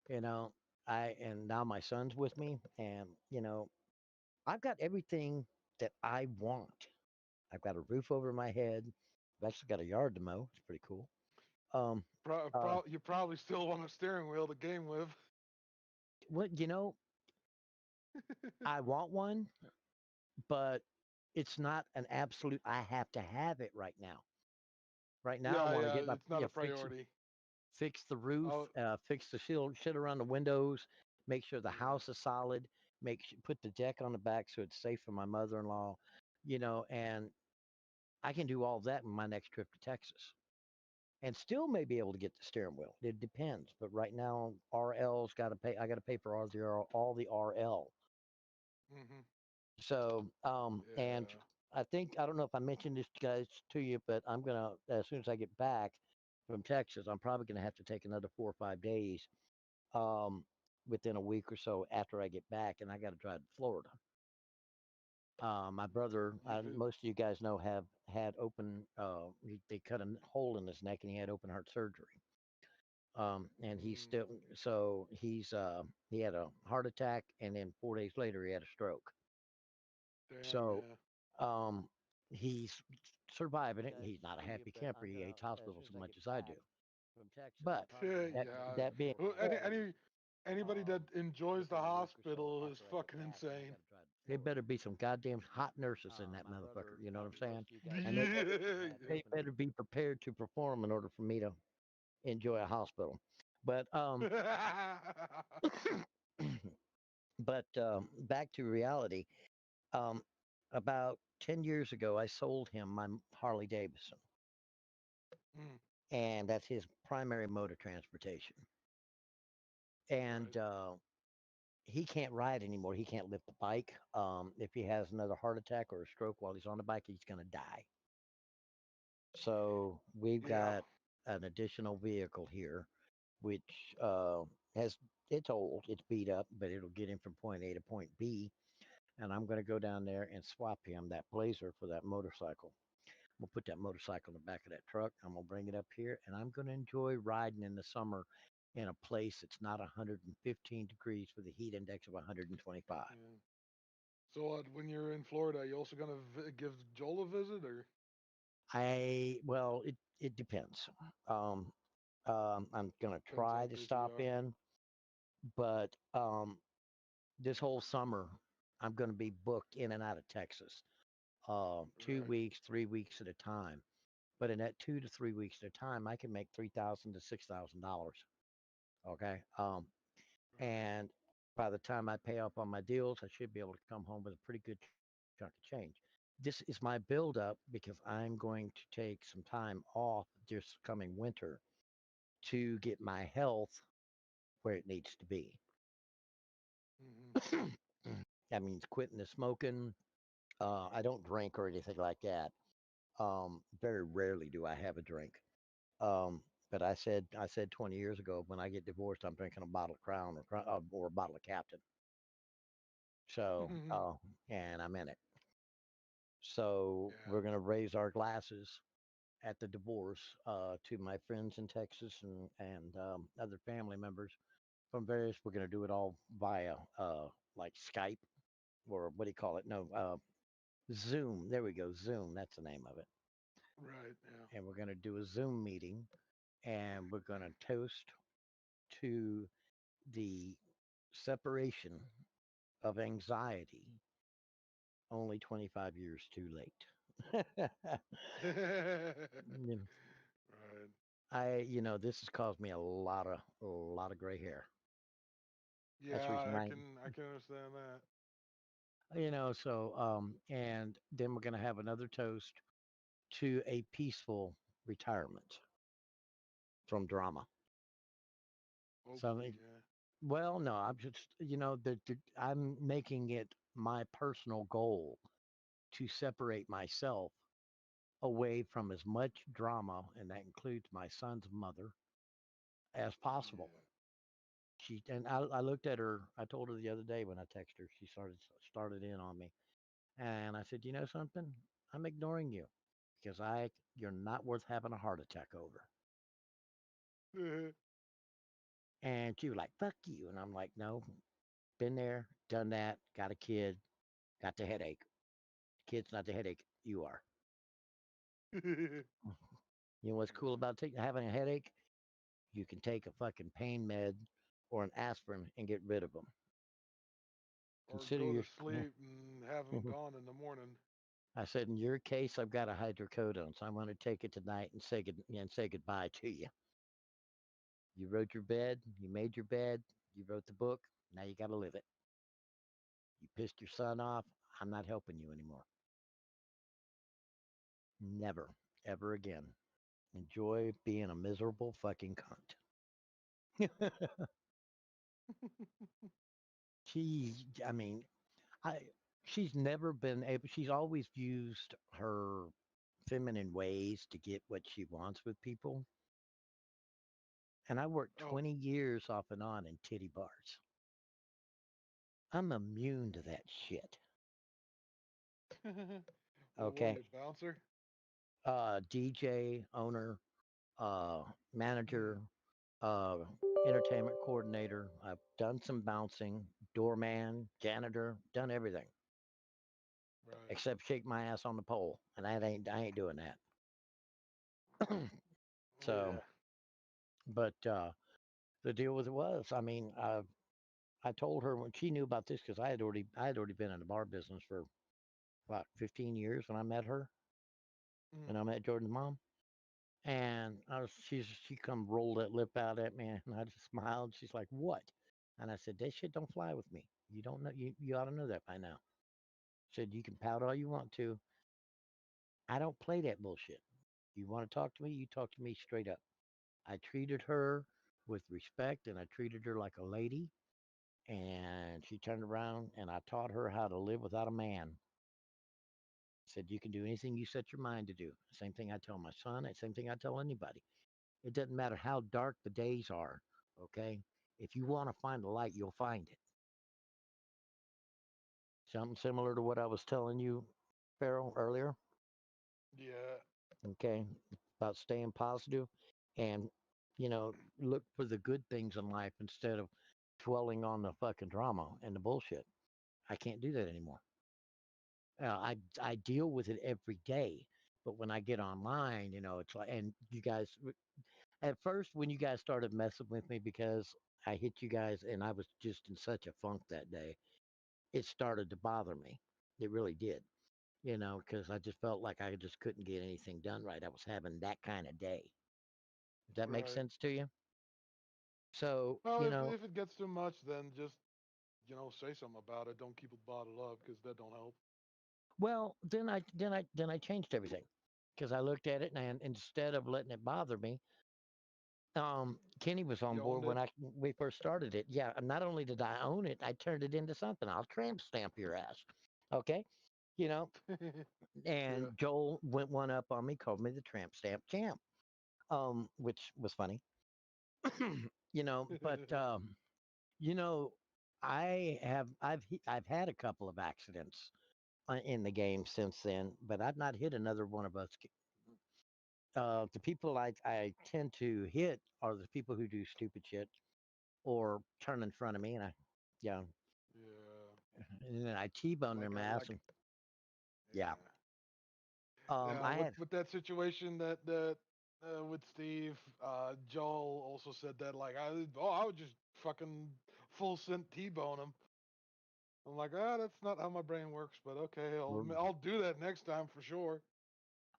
You know, and now my son's with me, and I've got everything that I want. I've got a roof over my head. I've actually got a yard to mow. It's pretty cool. Um, uh, You probably still want a steering wheel to game with. what I want one, but it's not an absolute. I have to have it right now. Right now, I Yeah, want to yeah, get my it's not a fix priority. fix the roof, Oh, fix the shit around the windows, make sure the yeah. house is solid, put the deck on the back so it's safe for my mother-in-law, and I can do all that in my next trip to Texas. And still may be able to get the steering wheel. It depends. But right now, RL's got to pay. I got to pay for all the RL. Hmm. So, and Yeah. I don't know if I mentioned this guys to you, but I'm gonna as soon as I get back from Texas, I'm probably gonna have to take another 4 or 5 days, um, within a week or so after I get back, and I got to drive to Florida. My brother, You should. most of you guys know, have had open. They cut a hole in his neck, and he had open heart surgery. And he's Mm, still he had a heart attack, and then 4 days later he had a stroke. damn, So yeah. um, he's surviving it. He's not a happy camper. He hates hospitals as much as I do. But that Yeah. that being Well, said, anybody that enjoys the hospital is fucking insane. there better be some goddamn hot nurses in that motherfucker. You know what I'm saying? And Yeah. they better be prepared to perform in order for me to enjoy a hospital. But back to reality. Um, about 10 years ago, I sold him my Harley Davidson, Mm, and that's his primary mode of transportation. And right. he can't ride anymore. He can't lift the bike. If he has another heart attack or a stroke while he's on the bike, he's going to die. So we've Yeah. got an additional vehicle here, which has it's old, it's beat up, but it'll get him from point A to point B. And I'm going to go down there and swap him that Blazer for that motorcycle. We'll put that motorcycle in the back of that truck. I'm going to bring it up here, and I'm going to enjoy riding in the summer in a place that's not 115 degrees with a heat index of 125. Yeah. So when you're in Florida, are you also gonna give Joel a visit, or Well, it depends. Um, I'm gonna depends how try to busy you stop are? in, but this whole summer I'm gonna be booked in and out of Texas, two Right. weeks, 3 weeks at a time. But in that 2 to 3 weeks at a time, I can make $3,000 to $6,000. Okay, Right. and by the time I pay off on my deals, I should be able to come home with a pretty good chunk of change. This is my build up because I'm going to take some time off this coming winter to get my health where it needs to be. Hmm. That means quitting the smoking. I don't drink or anything like that. Very rarely do I have a drink. But I said 20 years ago, when I get divorced, I'm drinking a bottle of Crown or a bottle of Captain. So, and I'm in it. So Yeah. we're gonna raise our glasses at the divorce, to my friends in Texas and other family members from various. We're going to do it all via like Skype, or what do you call it? No, Zoom. There we go. Zoom. That's the name of it. Right. Yeah. And we're going to do a Zoom meeting, and we're going to toast to the separation of anxiety only 25 years too late. Mm, Right. this has caused me a lot of gray hair. That's the reason Yeah, I can understand that. and then we're going to have another toast to a peaceful retirement from drama. So, Hopefully, yeah. well, no, I'm just, I'm making it my personal goal to separate myself away from as much drama, and that includes my son's mother, as possible. Yeah. I looked at her. I told her the other day when I texted her. She started in on me, and I said, you know something? I'm ignoring you because you're not worth having a heart attack over. And she was like, fuck you. And I'm like, no, been there, done that, got a kid, got the headache. Kid's not the headache, you are. You know what's cool about having a headache? You can take a fucking pain med or an aspirin and get rid of them. Or Consider go your. to sleep and have them gone in the morning. I said, in your case, I've got a hydrocodone, so I'm going to take it tonight and say goodbye to you. You wrote your bed, you made your bed, you wrote the book. Now you got to live it. You pissed your son off. I'm not helping you anymore. Never, ever again. Enjoy being a miserable fucking cunt. I mean, I. She's never been able. She's always used her feminine ways to get what she wants with people. And I worked Oh, 20 years off and on in titty bars. I'm immune to that shit. what were Okay. you, bouncer? DJ, owner, Hmm. manager, uh, entertainment coordinator. I've done some bouncing, doorman, janitor, done everything Right. except shake my ass on the pole, and I ain't doing that. So, Yeah. but the deal with it was, I mean, I told her when she knew about this because I had already been in the bar business for about 15 years when I met her, when Hmm. I met Jordan's mom. And she come rolled that lip out at me, and I just smiled. She's like, "What?" And I said, "That shit don't fly with me. You don't know. You ought to know that by now." Said, "You can pout all you want to. I don't play that bullshit. You want to talk to me? You talk to me straight up." I treated her with respect, and I treated her like a lady. And she turned around, and I taught her how to live without a man. Said, "You can do anything you set your mind to do." Same thing I tell my son. Same thing I tell anybody. It doesn't matter how dark the days are, okay? If you want to find the light, you'll find it. Something similar to what I was telling you, Farrell, earlier, Yeah. okay? About staying positive and, look for the good things in life instead of dwelling on the fucking drama and the bullshit. I can't do that anymore. I deal with it every day, but when I get online, it's like, and you guys, at first, when you guys started messing with me because I hit you guys and I was just in such a funk that day, it started to bother me. It really did, because I just felt like I just couldn't get anything done right. I was having that kind of day. Does that make Right. sense to you? So, Well, if it gets too much, then just say something about it. Don't keep it bottled up because that don't help. well, then I changed everything because I looked at it and instead of letting it bother me, Kenny was on You board owned when it. we first started it. Yeah, not only did I own it, I turned it into something. I'll tramp stamp your ass. Okay, you know. Yeah. And Joel went one up on me, called me the tramp stamp champ, which was funny. But you know, I've had a couple of accidents in the game since then, but I've not hit another one of us. The people I tend to hit are the people who do stupid shit or turn in front of me, and yeah, Yeah. and then I T-bone their ass, Like and yeah, yeah. Yeah, I had with that situation that with Steve, Joel also said that like I would just fucking full sent T-bone him. I'm like, that's not how my brain works, but okay, I'll do that next time for sure.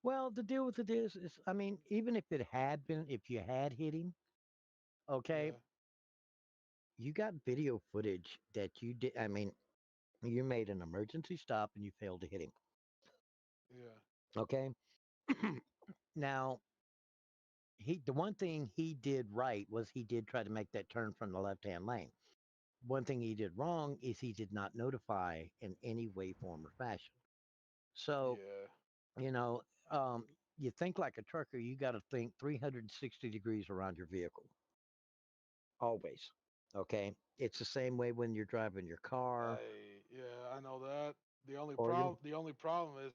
well, the deal with it is, I mean, even if you had hit him, okay, Yeah, you got video footage that you did. I mean, you made an emergency stop and you failed to hit him. yeah, Okay, now the one thing he did right was he did try to make that turn from the left hand lane. One thing he did wrong is he did not notify in any way, form, or fashion. So, yeah, you know, you think like a trucker, you got to think 360 degrees around your vehicle, always. Okay. It's the same way when you're driving your car I know that. or your. The only problem is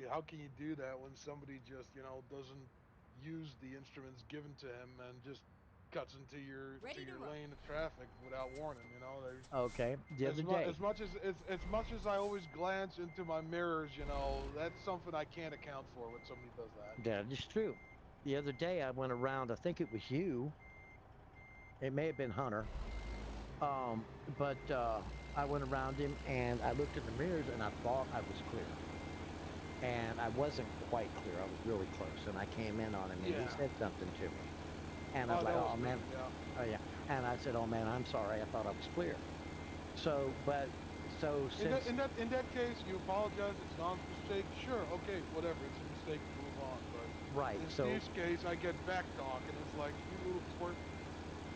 how can you do that when somebody just doesn't use the instruments given to him and just cuts into your Ready to roll. lane of traffic without warning. You know, there's Okay, the other day. as much as I always glance into my mirrors, you know, that's something I can't account for when somebody does that. That is true. The other day I went around. I think it was you. It may have been Hunter. But I went around him and I looked in the mirrors and I thought I was clear. And I wasn't quite clear. I was really close. And I came in on him and he Yeah. said something to me. And I was Oh, like, that was oh me. man, Yeah. oh yeah. And I said, oh man, I'm sorry. I thought I was clear. So, but so since In that case, you apologize. It's Don's mistake. Sure, okay, whatever. It's a mistake. Move on. But right, in so Steve's case, I get back talk, and it's like, you little twerp.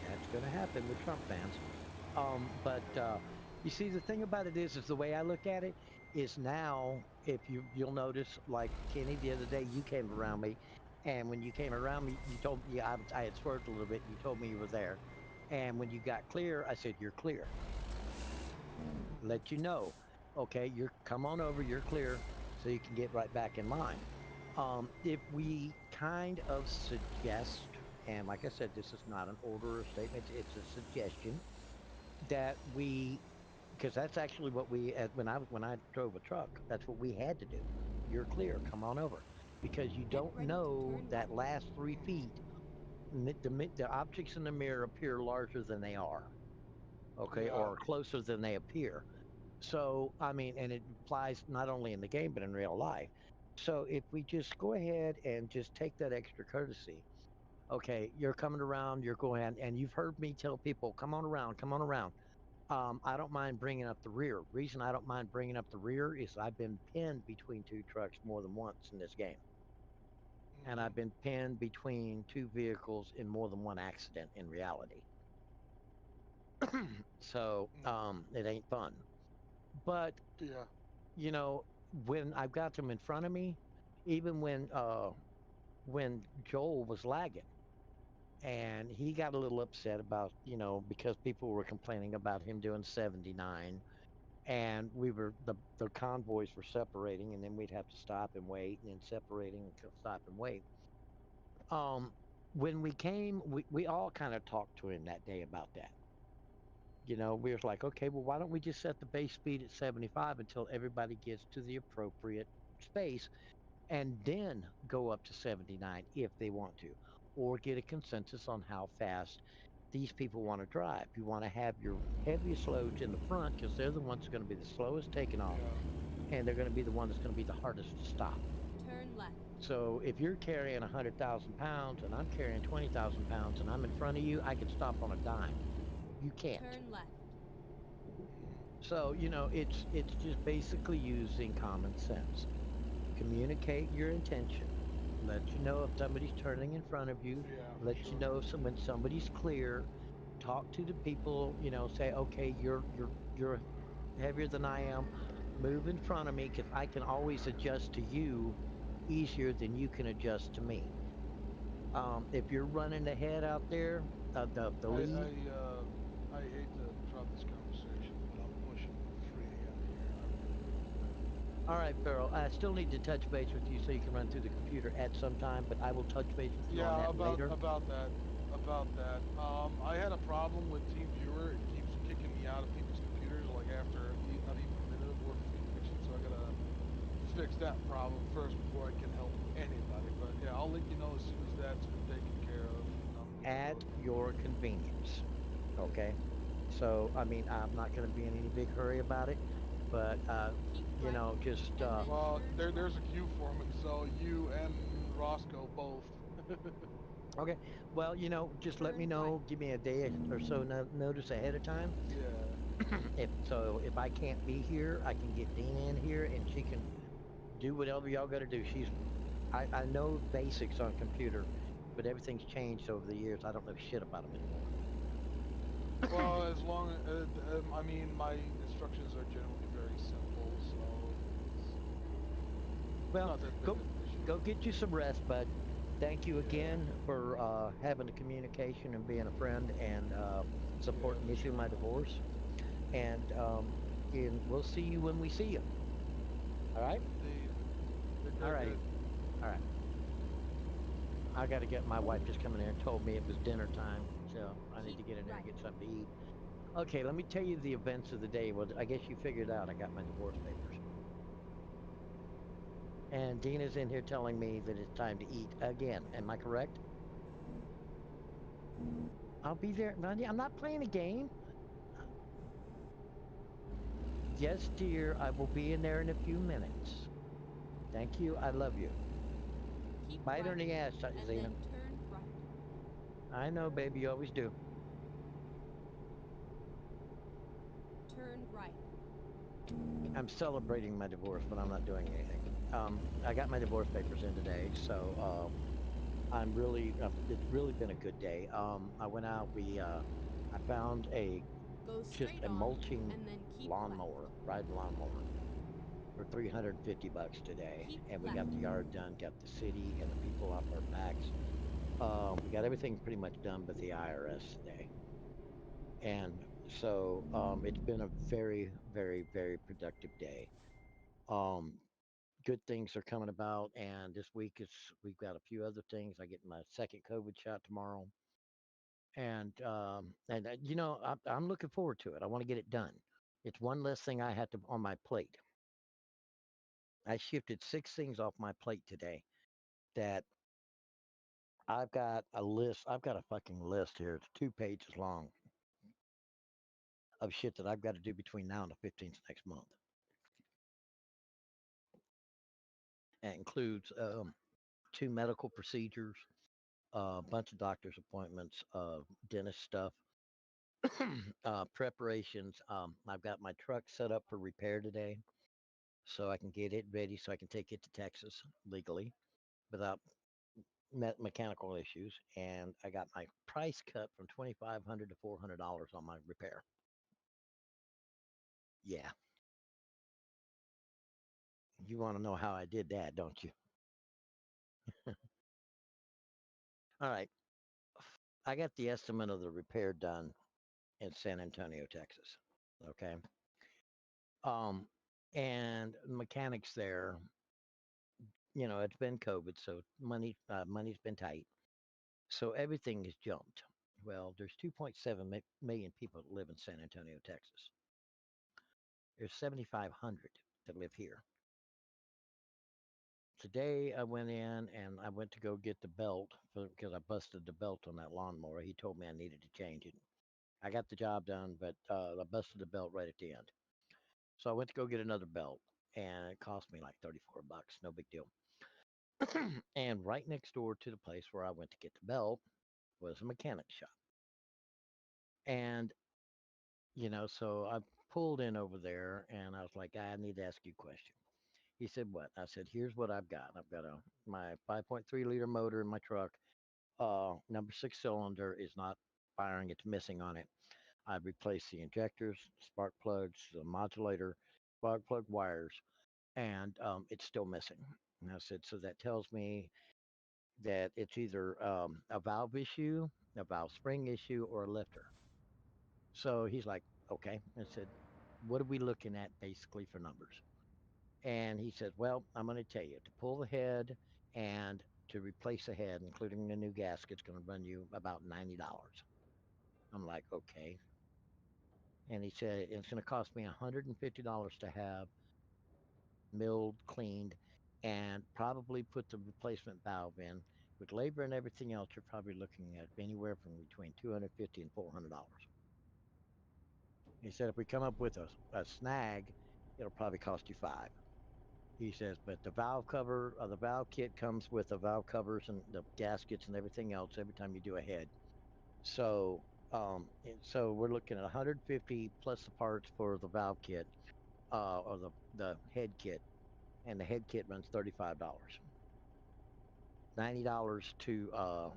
that's going to happen with Trump fans. But you see, the thing about it is the way I look at it is now, if you'll notice, like Kenny, the other day you came around me, and when you came around me, you told me I had swerved a little bit. You told me you were there, and when you got clear, I said you're clear. Hmm. Let you know, okay, you're come on over, you're clear, so you can get right back in line. If we kind of suggest, and like I said, this is not an order or statement, it's a suggestion that we because that's actually what when I drove a truck, that's what we had to do. You're clear, come on over, because you Get don't ready to know turn that left. last 3 feet. The objects in the mirror appear larger than they are, okay, Yeah. or closer than they appear. So I mean, and it applies not only in the game but in real life. So if we just go ahead and just take that extra courtesy, okay, you're coming around, you're going, and you've heard me tell people, come on around, come on around. I don't mind bringing up the rear. Reason I don't mind bringing up the rear is I've been pinned between two trucks more than once in this game, and Hmm. I've been pinned between two vehicles in more than one accident in reality. So Hmm. it ain't fun. But Yeah. when I've got them in front of me, even when Joel was lagging. And he got a little upset about, because people were complaining about him doing 79, and the convoys were separating, and then we'd have to stop and wait, and then separating and stop and wait. um when we came, we all kind of talked to him that day about that. We was like, okay, well, why don't we just set the base speed at 75 until everybody gets to the appropriate space, and then go up to 79 if they want to, or get a consensus on how fast these people want to drive. You want to have your heaviest loads in the front because they're the ones that are going to be the slowest taking off, Yeah. and they're going to be the one that's going to be the hardest to stop. Turn left. So if you're carrying 100,000 pounds and I'm carrying 20,000 pounds and I'm in front of you, I can stop on a dime. You can't. Turn left. So it's just basically using common sense. Communicate your intention. Let you know if somebody's turning in front of you. Yeah, for Let you sure. know if when somebody's clear. Talk to the people. Say, okay, you're heavier than I am. Move in front of me because I can always adjust to you easier than you can adjust to me. If you're running ahead out there, the I lead. I uh I hate to interrupt this conversation, but I'm pushing 3 a.m. here. I really gotta go to bed. All right, Farrell. I still need to touch base with you so you can run through the computer at some time, but I will touch base with you on Yeah, that later. about that. About that. I had a problem with TeamViewer. It keeps kicking me out of people's computers like after not even a minute of working the connection. So I gotta fix that problem first before I can help anybody. But yeah, I'll let you know as soon as that's been taken care of, and I'm good to go. At your convenience. Okay. So, I mean, I'm not going to be in any big hurry about it, but, Keep right just, and then Well, turn there's right. a queue forming, so you and Roscoe both. okay. Well, just let me Turn right. know. Give me a day or so notice ahead of time. Yeah. If I can't be here, I can get Dina in here and she can do whatever y'all got to do. I know basics on computer, but everything's changed over the years. I don't know shit about them anymore. Well, as long I mean, my instructions are generally very simple, so it's Well, not that big go of an issue. go get you some rest, bud. Thank you Yeah. again for having the communication and being a friend and Yeah, supporting for me through sure, my man. divorce. And we'll see you when we see you. All right. Indeed. Take All care, righty. kid. All right. I got to get my wife just coming in and told me it was dinner time. so I need to Keep get in there and right. get something to eat. Okay, let me tell you the events of the day. Well, I guess you figured out I got my divorce papers. And Dina's in here telling me that it's time to eat again. Am I correct? I'll be there. I'm not playing a game. Yes, dear, I will be in there in a few minutes. Thank you. I love you. Keep Bite her in right. the ass, And Xena. then turn right. I know, baby. You always do. Turn right. I'm celebrating my divorce, but I'm not doing anything. I got my divorce papers in today, so I'm really. It's really been a good day. I went out. I found Go just straight a on mulching and then keep lawnmower, left. riding lawnmower, for $350 today, Keep and we got left. the yard done, got the city and the people off our backs. We got everything pretty much done but the IRS today. And so it's been a very, very, very productive day. Um, Good things are coming about, and this week is we've got a few other things. I get my second COVID shot tomorrow, and I'm looking forward to it. I want to get it done. It's one less thing I had to on my plate. I shifted 6 things off my plate today. That I've got a list. I've got a fucking list here. It's 2 pages long of shit that I've got to do between now and the 15th next month. That includes 2 medical procedures, a bunch of doctor's appointments, dentist stuff, preparations. I've got my truck set up for repair today, so I can get it ready so I can take it to Texas legally without mechanical issues. And I got my price cut from $2,500 to $400 on my repair. Yeah, you want to know how I did that, don't you? All right, I got the estimate of the repair done in San Antonio, Texas. Okay. Um, and mechanics there, it's been COVID, so money's been tight. So everything has jumped. Well, there's 2.7 million people that live in San Antonio, Texas. There's 7,500 that live here. Today I went in and I went to go get the belt because I busted the belt on that lawnmower. He told me I needed to change it. I got the job done, but I busted the belt right at the end. So I went to go get another belt, and it cost me like $34. No big deal. And right next door to the place where I went to get the belt was a mechanic shop. And, so I pulled in over there and I was like, I need to ask you a question. He said, what? I said, here's what I've got. I've got my 5.3 liter motor in my truck. Number 6 cylinder is not firing, it's missing on it. I've replaced the injectors, spark plugs, the modulator, spark plug wires, and it's still missing. And I said, so that tells me that it's either a valve issue, a valve spring issue, or a lifter. So he's like, okay. I said, what are we looking at basically for numbers? And he said, well, I'm going to tell you to pull the head and to replace the head, including the new gasket, is going to run you about $90. I'm like, okay. And he said, it's going to cost me $150 to have milled, cleaned, and probably put the replacement valve in. With labor and everything else, you're probably looking at anywhere from between $250 and $400. He said, if we come up with a snag, it'll probably cost you five. He says, but the valve cover, the valve kit comes with the valve covers and the gaskets and everything else every time you do a head. So, so we're looking at 150 plus the parts for the valve kit, or the head kit, and the head kit runs $35. $90 to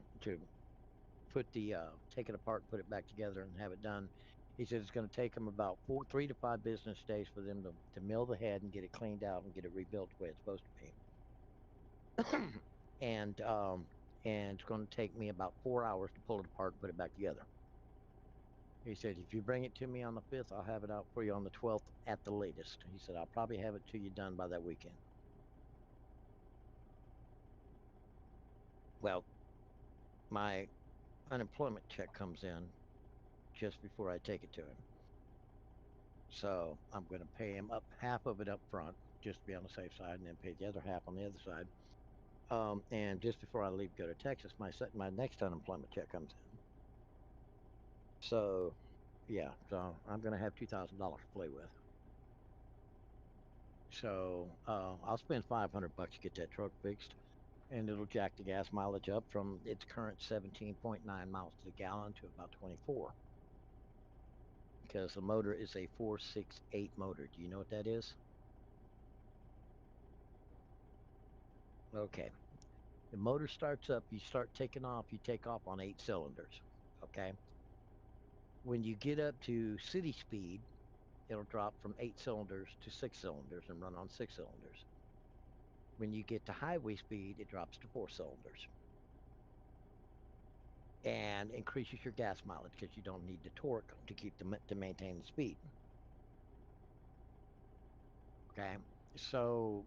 put take it apart, put it back together, and have it done. He said it's going to take them about 3 to 5 business days for them to mill the head and get it cleaned out and get it rebuilt the way it's supposed to be. and it's going to take me about 4 hours to pull it apart and put it back together. He said, if you bring it to me on the 5th, I'll have it out for you on the 12th at the latest. He said, I'll probably have it to you done by that weekend. Well, my unemployment check comes in just before I take it to him. So I'm going to pay him up half of it up front, just to be on the safe side, and then pay the other half on the other side. And just before I leave, go to Texas, my next unemployment check comes in. So, yeah, so I'm going to have $2,000 to play with. So I'll spend $500 to get that truck fixed, and it'll jack the gas mileage up from its current 17.9 miles to the gallon to about 24. Because the motor is a 468 motor. Do you know what that is? Okay. The motor starts up, you start taking off, you take off on 8 cylinders. Okay. When you get up to city speed, it'll drop from 8 cylinders to 6 cylinders and run on 6 cylinders. When you get to highway speed, it drops to 4 cylinders and increases your gas mileage because you don't need the torque to to maintain the speed. Okay. So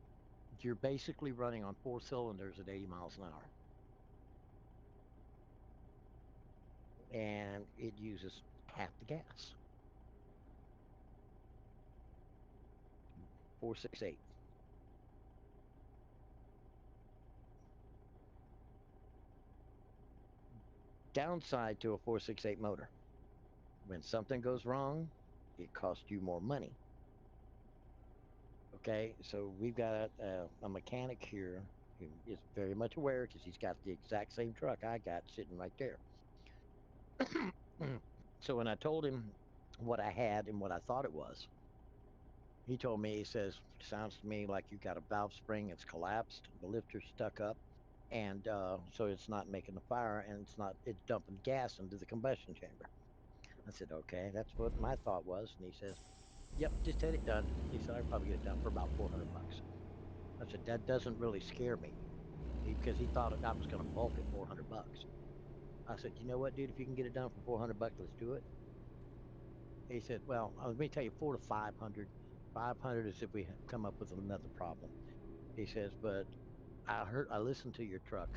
you're basically running on 4 cylinders at 80 miles an hour. And it uses half the gas. 468. Downside to a 468 motor. When something goes wrong, it costs you more money. Okay, so we've got a mechanic here who is very much aware because he's got the exact same truck I got sitting right there. So when I told him what I had and what I thought it was, he told me, he says, sounds to me like you got a valve spring, it's collapsed, the lifter's stuck up, and so it's not making the fire, and it's dumping gas into the combustion chamber. I said, okay, that's what my thought was. And he says, yep, just had it done. He said, I'd probably get it done for about $400. I said, that doesn't really scare me because he thought I was going to bulk at $400. I said, you know what, dude, if you can get it done for $400, let's do it. He said, well, let me tell you, 400 to 500. 500 is if we come up with another problem. He says, but I listened to your truck,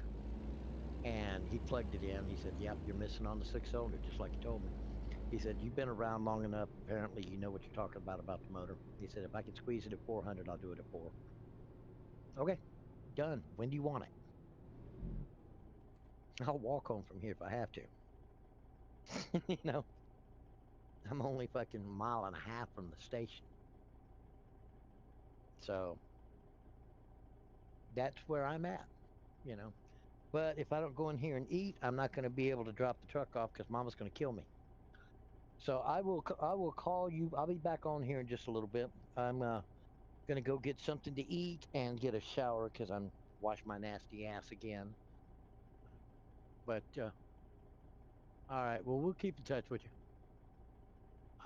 and he plugged it in. He said, yep, you're missing on the 6 cylinder, just like you told me. He said, you've been around long enough. Apparently, you know what you're talking about the motor. He said, if I can squeeze it at 400, I'll do it at 4. Okay, done. When do you want it? I'll walk home from here if I have to. You know, I'm only fucking a mile and a half from the station. So that's where I'm at, you know. But if I don't go in here and eat, I'm not going to be able to drop the truck off because Mama's going to kill me. So I will call you. I'll be back on here in just a little bit. I'm gonna go get something to eat and get a shower because I'm wash my nasty ass again. But all right, well, we'll keep in touch with you.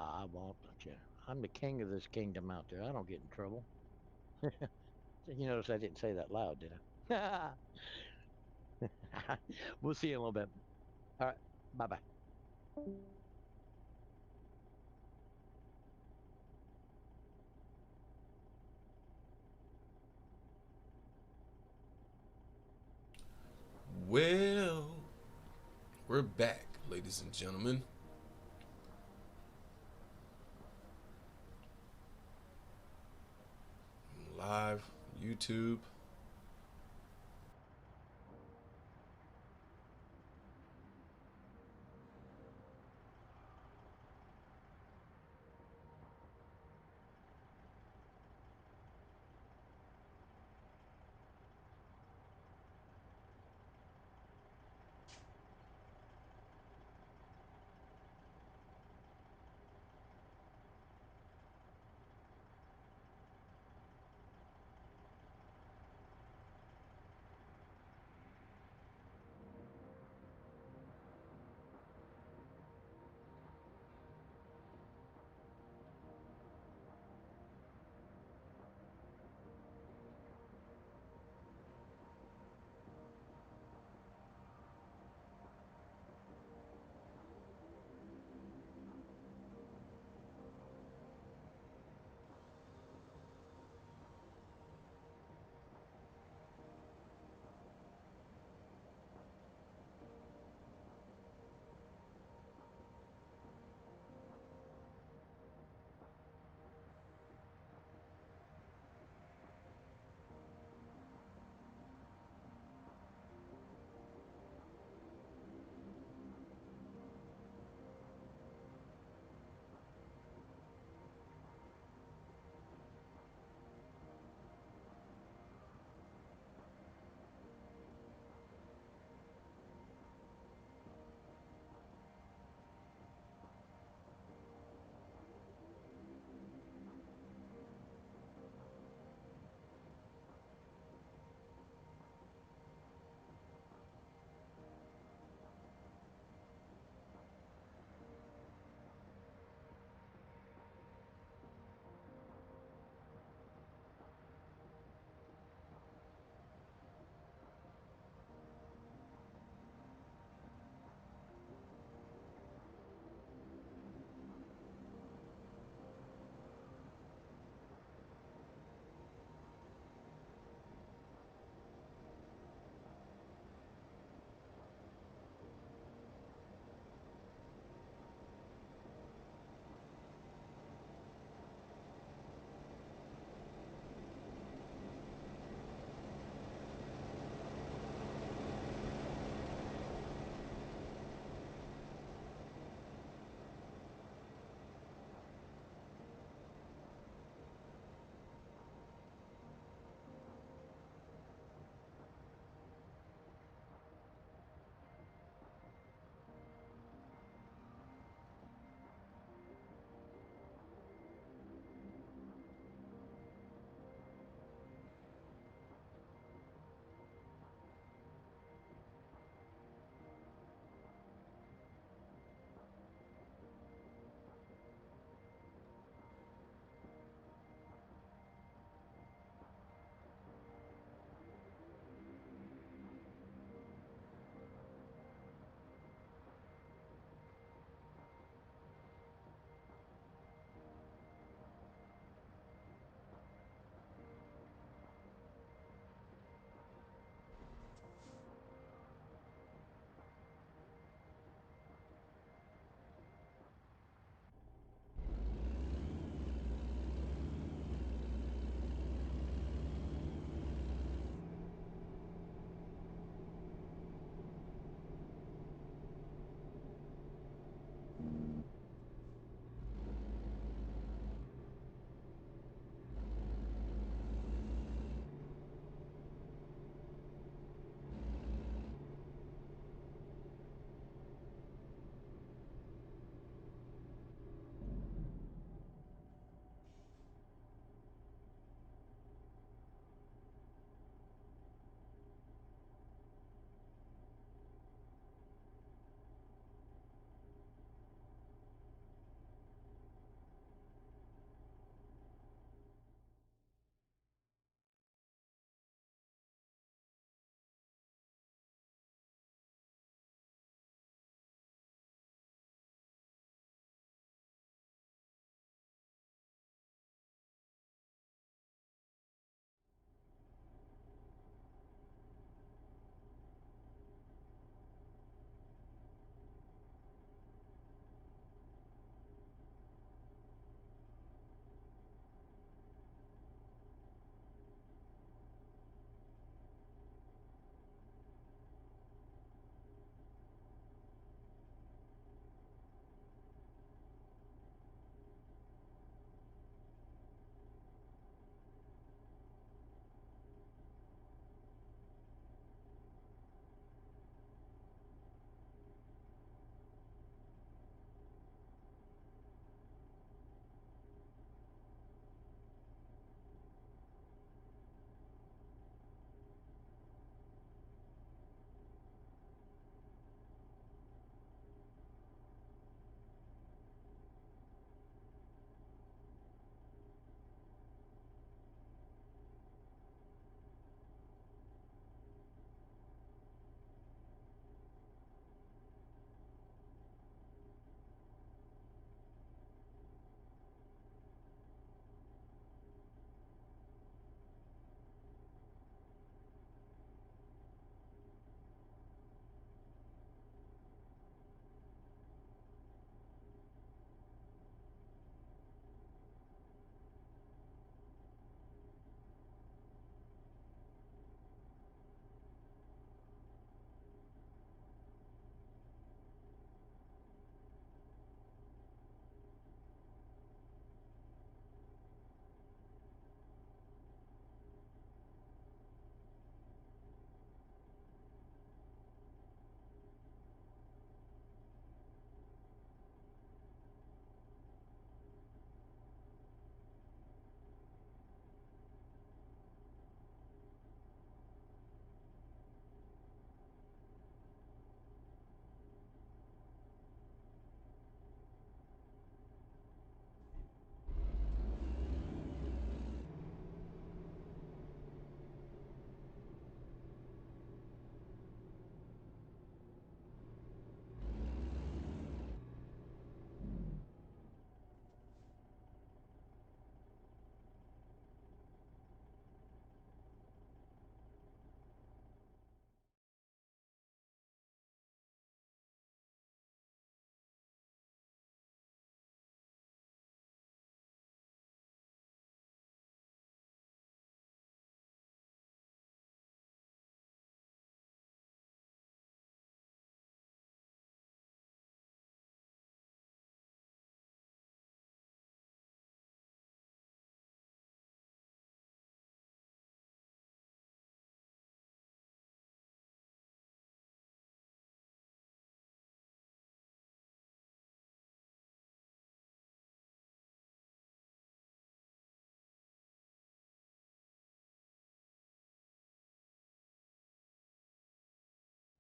I won't, don't you? I'm the king of this kingdom out there. I don't get in trouble. You notice I didn't say that loud, did I? We'll see you in a little bit. All right, bye bye. Well, we're back, ladies and gentlemen. Live YouTube.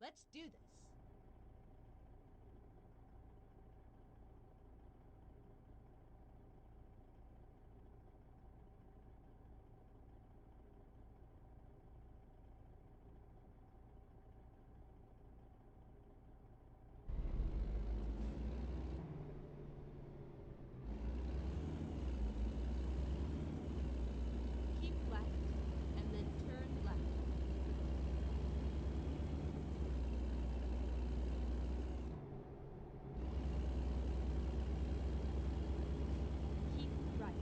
Let's do this. Keep left, and then turn left. Keep right.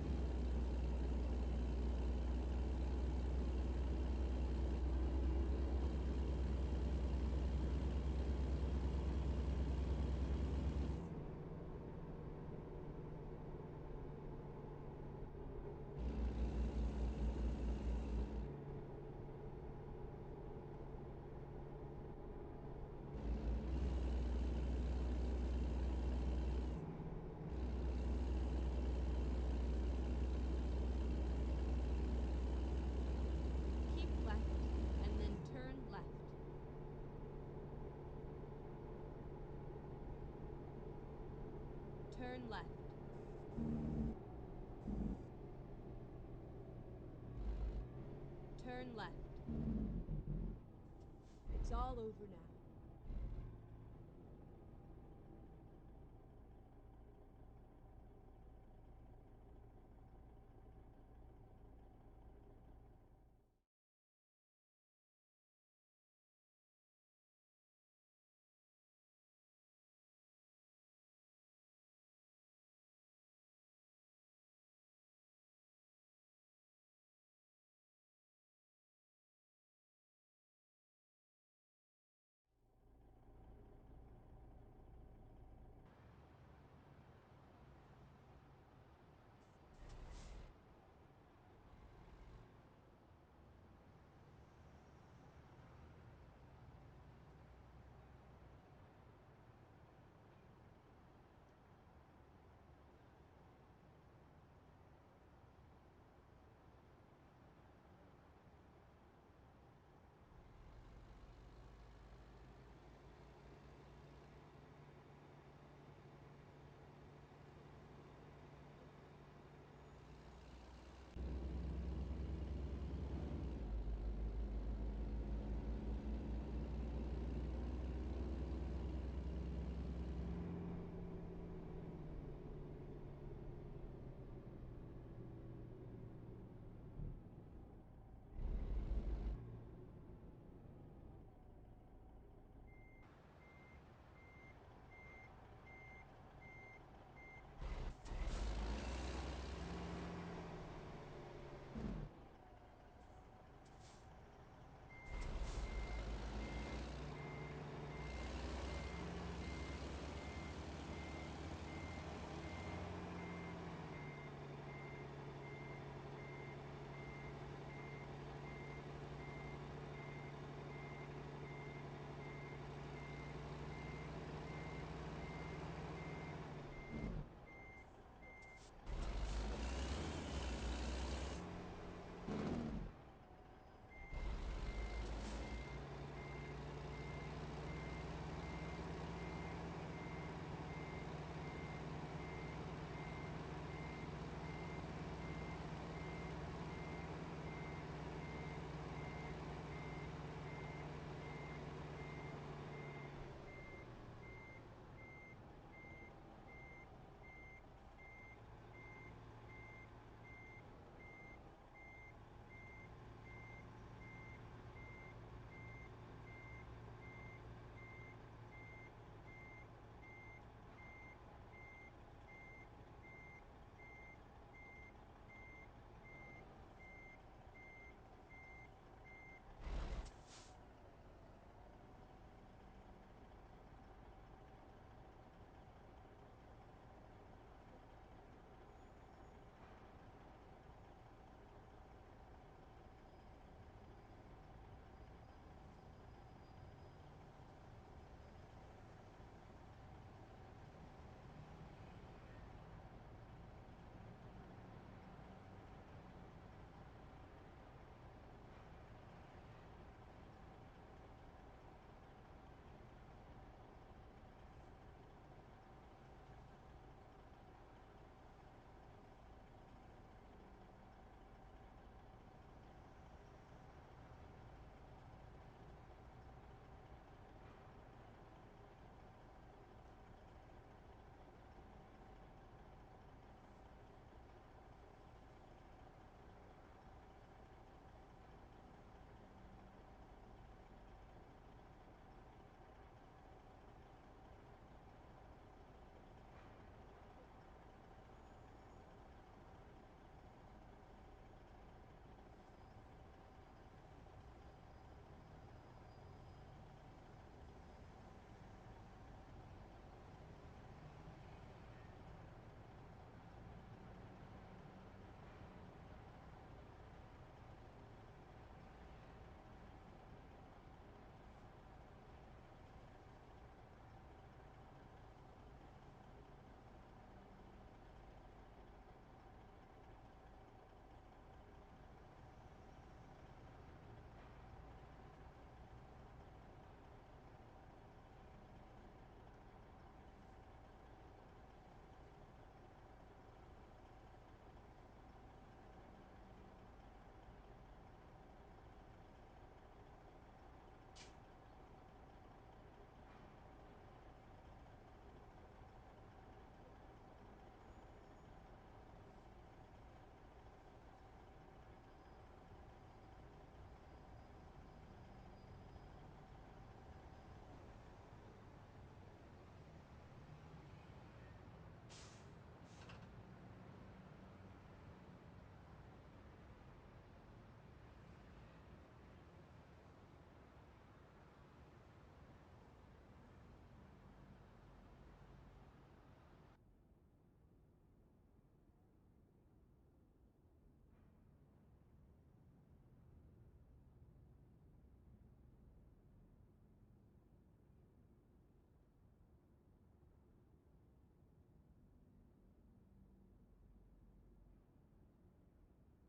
Keep left, and then turn left. Turn left. Turn left. It's all over now.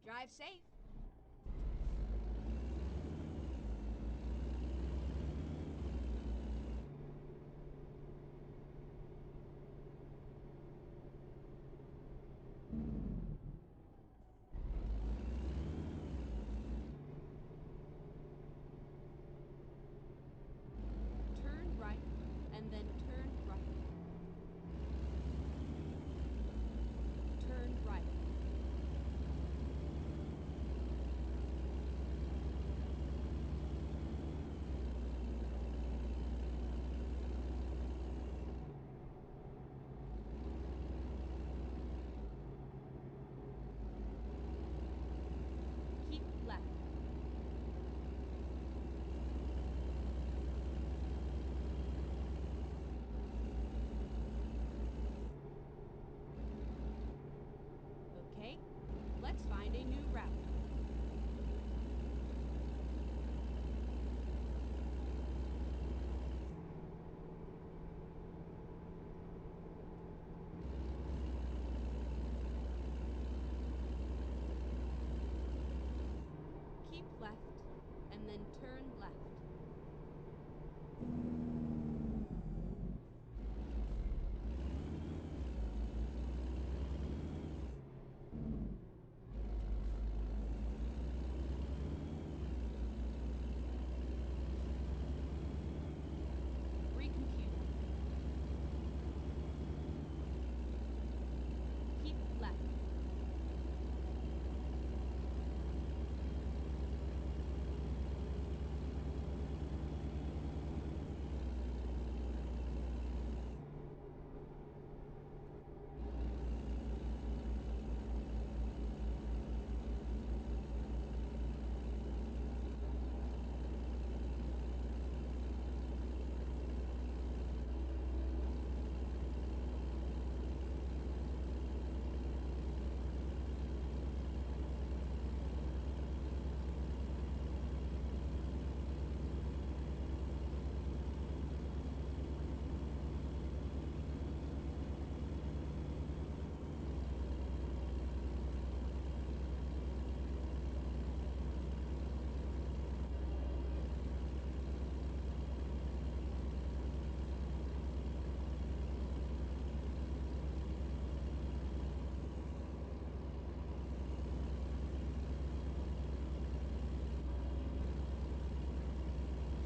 Drive safe. Turn right, and then turn right. Turn right. Keep left. Okay, let's find a new route. Keep left, and then turn left. Recompute. Keep left.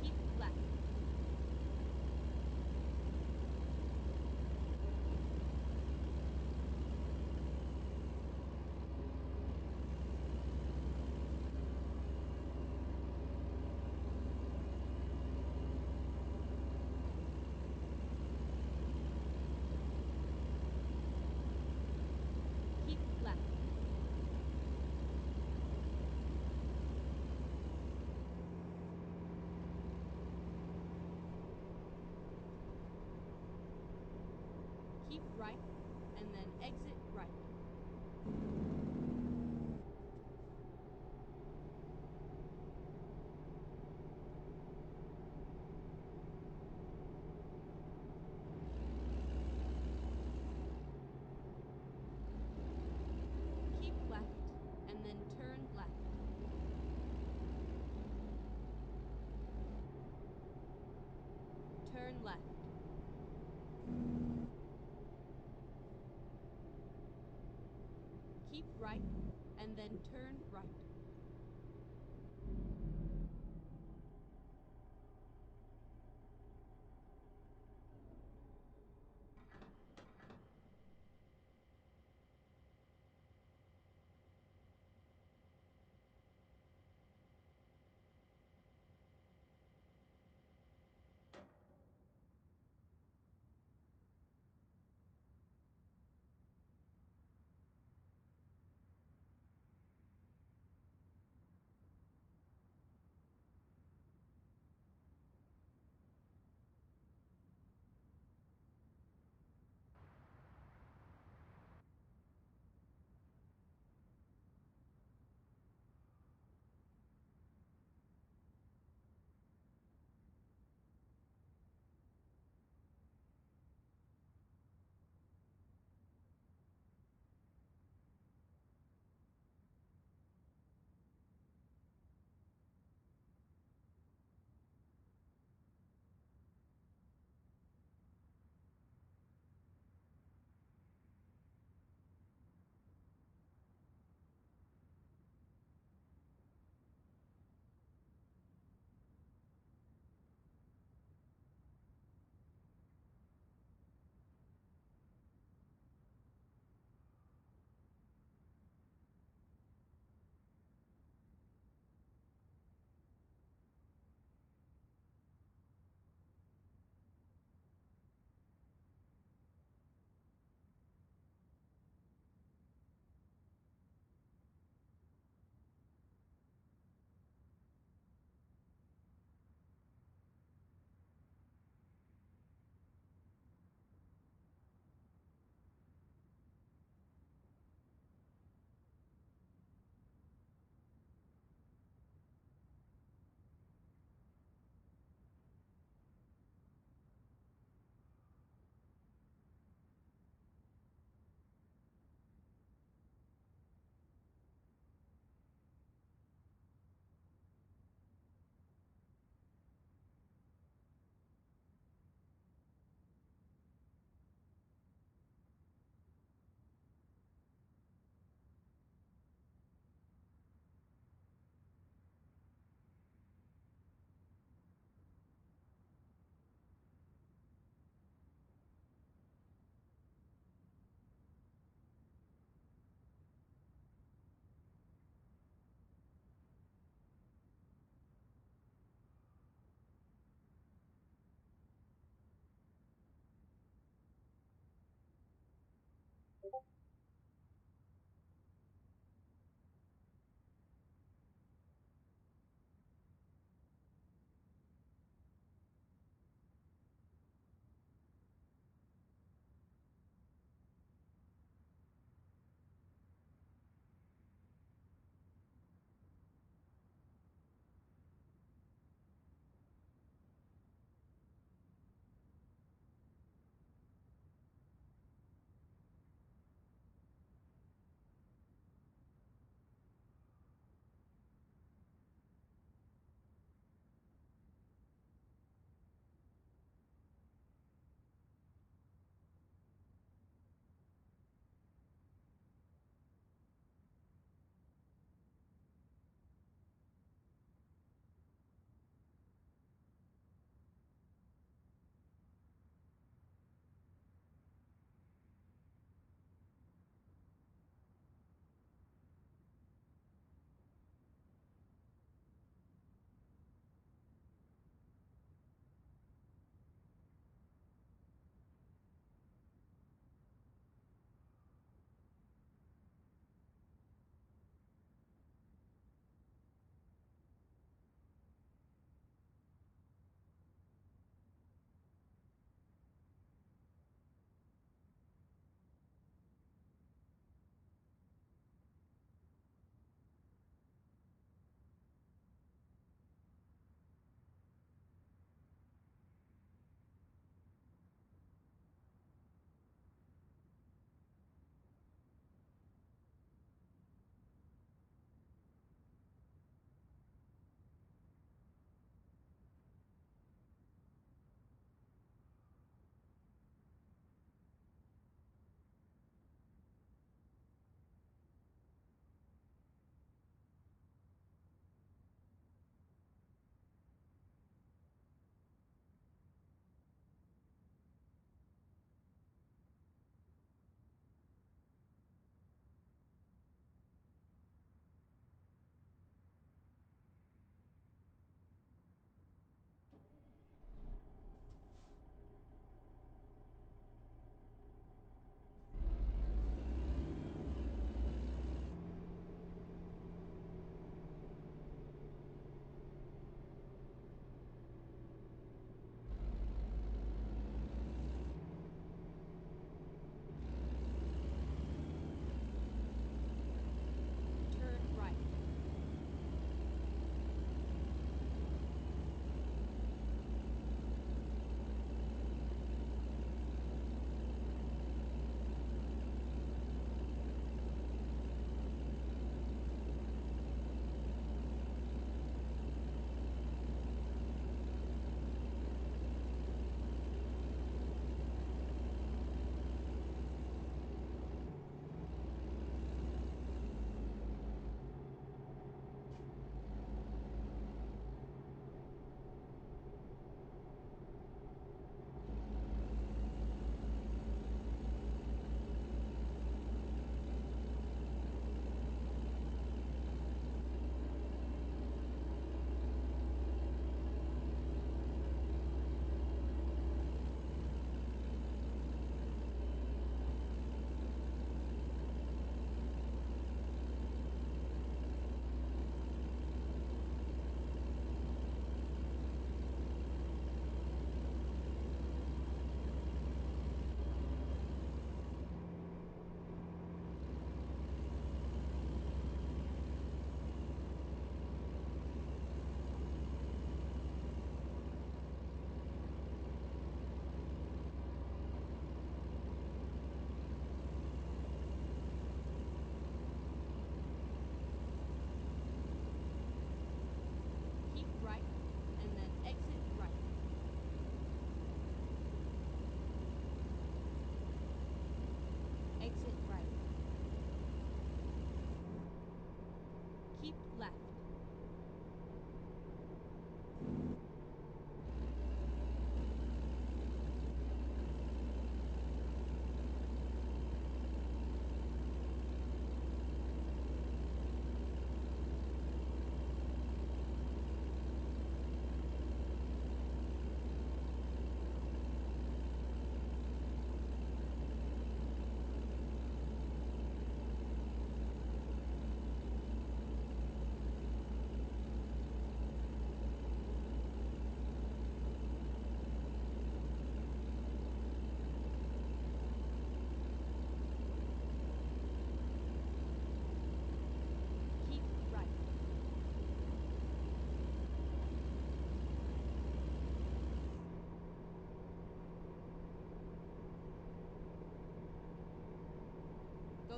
Keep left. Keep left. Keep right, and then exit right. Keep left, and then turn left. Turn left. Keep right, and then turn right.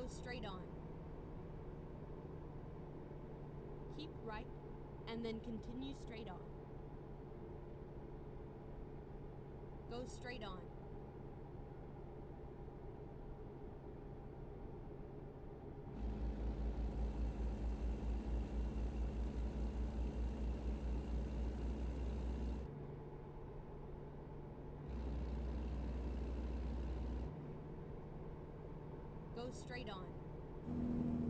Go straight on. Keep right, and then continue straight on. Go straight on. Go straight on.